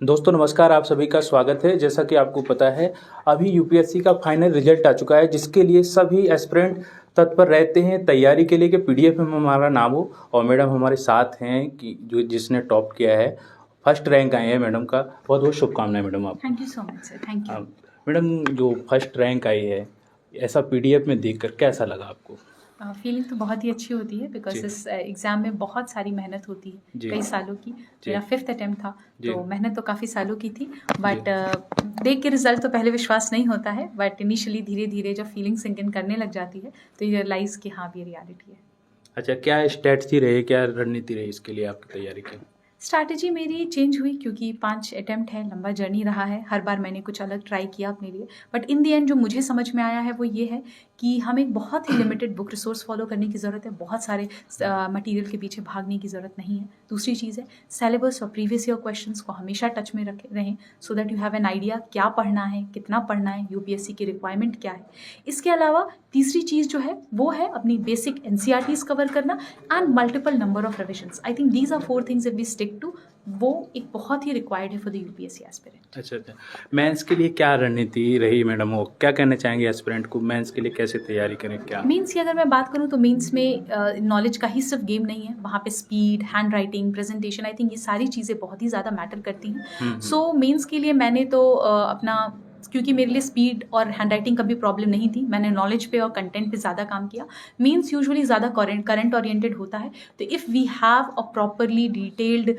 दोस्तों नमस्कार, आप सभी का स्वागत है। जैसा कि आपको पता है, अभी यूपीएससी का फाइनल रिजल्ट आ चुका है, जिसके लिए सभी एस्पिरेंट तत्पर रहते हैं तैयारी के लिए कि पीडीएफ में हमारा नाम हो। और मैडम हमारे साथ हैं कि जिसने टॉप किया है, फर्स्ट रैंक आए हैं मैडम का। बहुत बहुत शुभकामनाएं मैडम आपको। Thank you so much sir, thank you. Madam जो फर्स्ट रैंक आई है, ऐसा पीडीएफ में देखकर कैसा लगा आपको? फीलिंग तो बहुत ही अच्छी होती है बिकॉज जी। इस एग्ज़ाम में बहुत सारी मेहनत होती है, जी। कई सालों की। जी। मेरा 5th अटेम्प्ट था, जी। तो मेहनत तो काफ़ी सालों की थी। बट देख के रिजल्ट तो पहले विश्वास नहीं होता है, बट इनिशियली धीरे धीरे जब फीलिंग सिंक इन करने लग जाती है तो ये रियलाइज़ कि हाँ ये रियलिटी है। अच्छा, क्या स्ट्रेटजी रही, क्या रणनीति रही इसके लिए आपकी तैयारी की? स्ट्रैटेजी मेरी चेंज हुई क्योंकि 5 अटेम्प्ट है, लंबा जर्नी रहा है। हर बार मैंने कुछ अलग ट्राई किया अपने लिए, बट इन द एंड जो मुझे समझ में आया है वो ये है कि हमें एक बहुत ही लिमिटेड बुक रिसोर्स फॉलो करने की ज़रूरत है। बहुत सारे मटेरियल के पीछे भागने की ज़रूरत नहीं है। दूसरी चीज़ है, सिलेबस और प्रीवियस ईयर क्वेश्चंस को हमेशा टच में रखे रहें, so that you have an idea क्या पढ़ना है, कितना पढ़ना है, यूपीएससी की रिक्वायरमेंट क्या है। इसके अलावा तीसरी चीज़ जो है वो है अपनी बेसिक एनसीईआरटीज़ कवर करना and multiple number of revisions. I think these are 4 things if we stick to, वो एक बहुत ही रिक्वायर्ड है फॉर द यूपीएससी एस्पिरेंट। अच्छा। मेंस के लिए क्या रणनीति रही मैडम? वो क्या कहना चाहेंगे एस्पिरेंट को, मेंस के लिए कैसे तैयारी करें? क्या मेंस की अगर मैं बात करूँ तो मेंस में नॉलेज का ही सिर्फ गेम नहीं है, वहाँ पे speed, hand writing, presentation, I think ये सारी चीज़ें बहुत ही ज़्यादा मैटर करती हैं। सो मेंस के लिए मैंने तो अपना, क्योंकि मेरे लिए स्पीड और हैंड राइटिंग का भी प्रॉब्लम नहीं थी, मैंने नॉलेज पे और कंटेंट पे ज़्यादा काम किया। मेंस यूजुअली ज़्यादा करंट ओरिएंटेड होता है, तो if we have a properly detailed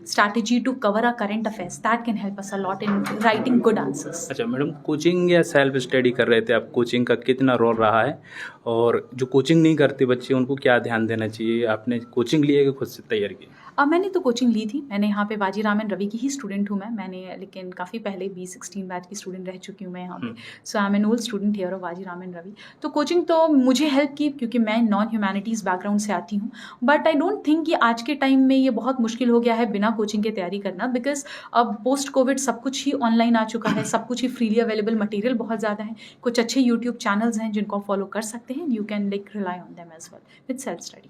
strategy to cover a current affairs, that can help us a lot in writing good answers. अच्छा मैडम, कोचिंग या सेल्फ स्टडी कर रहे थे आप, कोचिंग का कितना रोल रहा है? और जो कोचिंग नहीं करते बच्चे, उनको क्या ध्यान देना चाहिए? आपने कोचिंग लिए कि खुद से तैयारी की? मैंने तो कोचिंग ली थी। मैंने यहाँ पे बाजी रामन रवि की ही स्टूडेंट हूँ मैंने लेकिन काफ़ी पहले B16 बैच की स्टूडेंट रह चुकी हूँ मैं यहाँ पे। So I am an old student here of Baji Raman Ravi. तो कोचिंग तो मुझे हेल्प की क्योंकि मैं नॉन ह्यूमैनिटीज़ बैकग्राउंड से आती हूँ। बट आई डोंट थिंक कि आज के टाइम में ये बहुत मुश्किल हो गया है बिना कोचिंग के तैयारी करना, बिकॉज अब पोस्ट कोविड सब कुछ ही ऑनलाइन आ चुका है, सब कुछ ही फ्रीली अवेलेबल, मटीरियल बहुत ज़्यादा है। कुछ अच्छे यूट्यूब चैनल्स हैं जिनको आप फॉलो कर सकते हैं। You can like rely on them as well with self study.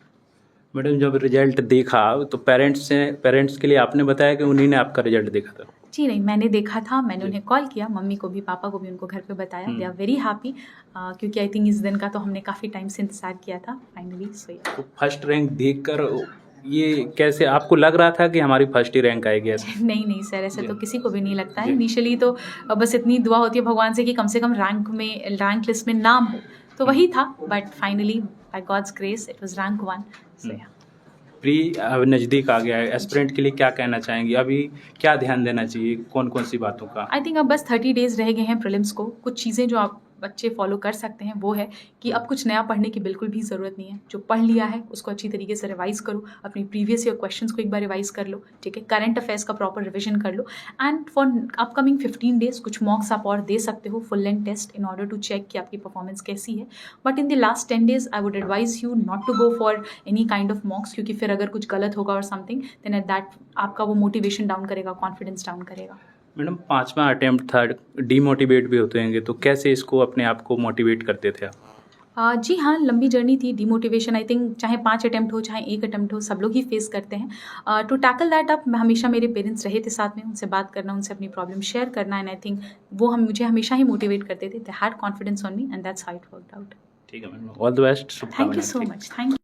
Madam जब रिजल्ट देखा तो पेरेंट्स के लिए आपने बताया कि उन्हीं ने आपका रिजल्ट देखा था? जी नहीं, मैंने देखा था, मैंने उन्हें कॉल किया, मम्मी को भी, पापा को भी, उनको घर पे बताया। दे आर वेरी हैप्पी क्योंकि आई थिंक इस दिन का तो हमने काफ़ी टाइम से इंतज़ार किया था फाइनली। सो या तो फर्स्ट रैंक देखकर ये कैसे आपको लग रहा था कि हमारी फर्स्ट ही रैंक आएगी ऐसा? नहीं सर, ऐसे तो किसी को भी नहीं लगता है। जी। इनिशियली तो बस इतनी दुआ होती है भगवान से कि कम रैंक लिस्ट में नाम हो, तो वही था। But finally by God's grace it was rank 1। So ya pre नज़दीक आ गया है, एस्पिरेंट के लिए क्या कहना चाहेंगे? अभी क्या ध्यान देना चाहिए, कौन कौन सी बातों का? आई थिंक अब बस 30 डेज़ रह गए हैं प्रीलिम्स को। कुछ चीज़ें जो आप बच्चे फॉलो कर सकते हैं वो है कि अब कुछ नया पढ़ने की बिल्कुल भी ज़रूरत नहीं है। जो पढ़ लिया है उसको अच्छी तरीके से रिवाइज़ करो, अपनी प्रीवियस ईयर क्वेश्चंस को एक बार रिवाइज़ कर लो, ठीक है, करंट अफेयर्स का प्रॉपर रिविजन कर लो। एंड फॉर अपकमिंग 15 डेज़ कुछ मॉक्स आप और दे सकते हो, full length test, in order to check कि आपकी परफॉर्मेंस कैसी है। But in the last 10 days I would advise you not to go for any kind of mocks, क्योंकि फिर अगर कुछ गलत होगा और समथिंग, देन एट दैट आपका वो मोटिवेशन डाउन करेगा, कॉन्फिडेंस डाउन करेगा। मैडम 5वां अटेम्प्ट था, डीमोटिवेट भी होते होंगे, तो कैसे इसको अपने आप को मोटिवेट करते थे आप? जी हाँ, लंबी जर्नी थी। डिमोटिवेशन आई थिंक चाहे 5 अटेम्प्ट हो, चाहे 1 अटेम्प्ट हो, सब लोग ही फेस करते हैं। टू टैकल दैट अप हमेशा मेरे पेरेंट्स रहे थे साथ में, उनसे बात करना, उनसे अपनी प्रॉब्लम शेयर करना, एंड आई थिंक वो मुझे हमेशा ही मोटिवेट करते थे। They had confidence on me and that's how it worked out. ठीक है madam, all the best. Thank you so much. Thank you.